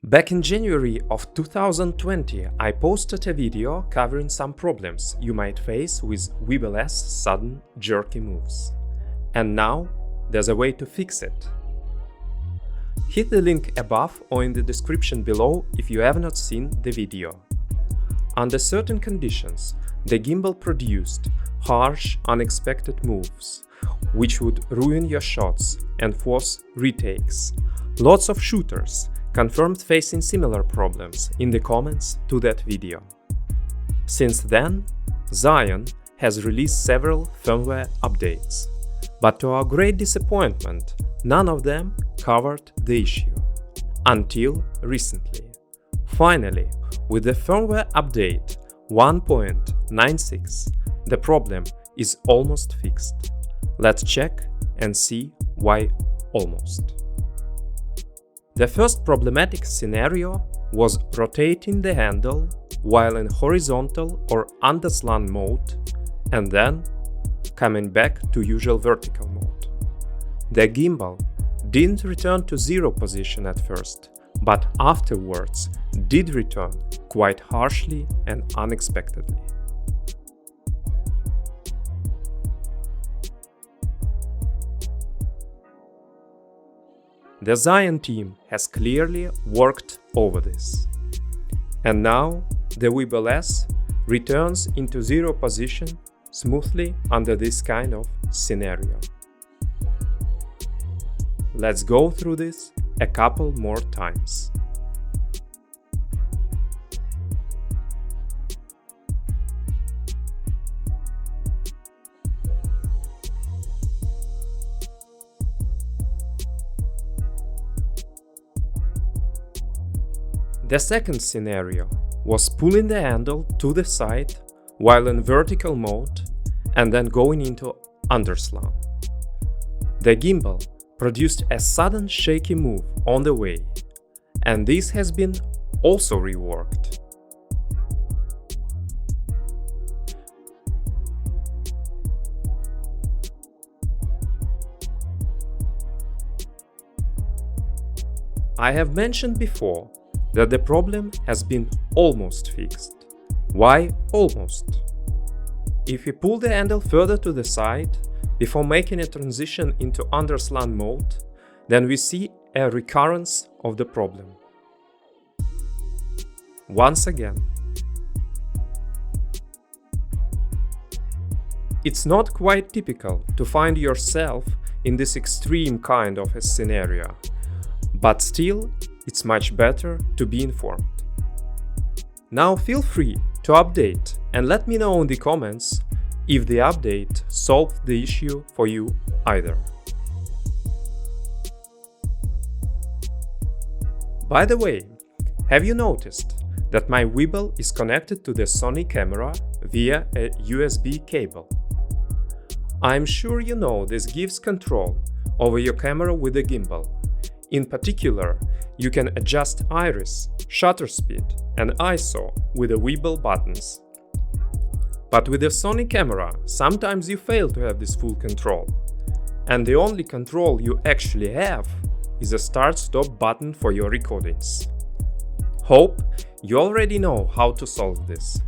Back in January of 2020, I posted a video covering some problems you might face with WEEBILL-S sudden jerky moves. And now there's a way to fix it. Hit the link above or in the description below if you have not seen the video. Under certain conditions, the gimbal produced harsh, unexpected moves, which would ruin your shots and force retakes. Lots of shooters confirmed facing similar problems in the comments to that video. Since then, Zhiyun has released several firmware updates, but to our great disappointment, none of them covered the issue. Until recently. Finally, with the firmware update 1.96, the problem is almost fixed. Let's check and see why almost. The first problematic scenario was rotating the handle while in horizontal or underslung mode and then coming back to usual vertical mode. The gimbal didn't return to zero position at first, but afterwards did return quite harshly and unexpectedly. The Zhiyun team has clearly worked over this. And now the WEEBILL-S returns into zero position smoothly under this kind of scenario. Let's go through this a couple more times. The second scenario was pulling the handle to the side while in vertical mode and then going into underslung. The gimbal produced a sudden shaky move on the way, and this has been also reworked. I have mentioned before that the problem has been almost fixed. Why almost? If we pull the handle further to the side before making a transition into underslung mode, then we see a recurrence of the problem. Once again. It's not quite typical to find yourself in this extreme kind of a scenario, but still, it's much better to be informed. Now feel free to update and let me know in the comments if the update solved the issue for you either. By the way, have you noticed that my weebill is connected to the Sony camera via a USB cable? I'm sure you know this gives control over your camera with the gimbal. In particular, you can adjust iris, shutter speed, and ISO with the weebill buttons. But with the Sony camera, sometimes you fail to have this full control. And the only control you actually have is a start-stop button for your recordings. Hope you already know how to solve this.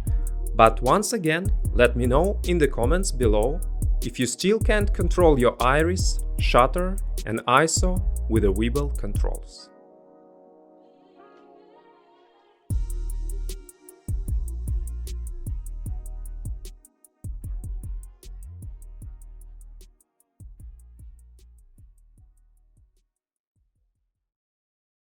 But once again, let me know in the comments below if you still can't control your iris, shutter, and ISO with the weebill controls.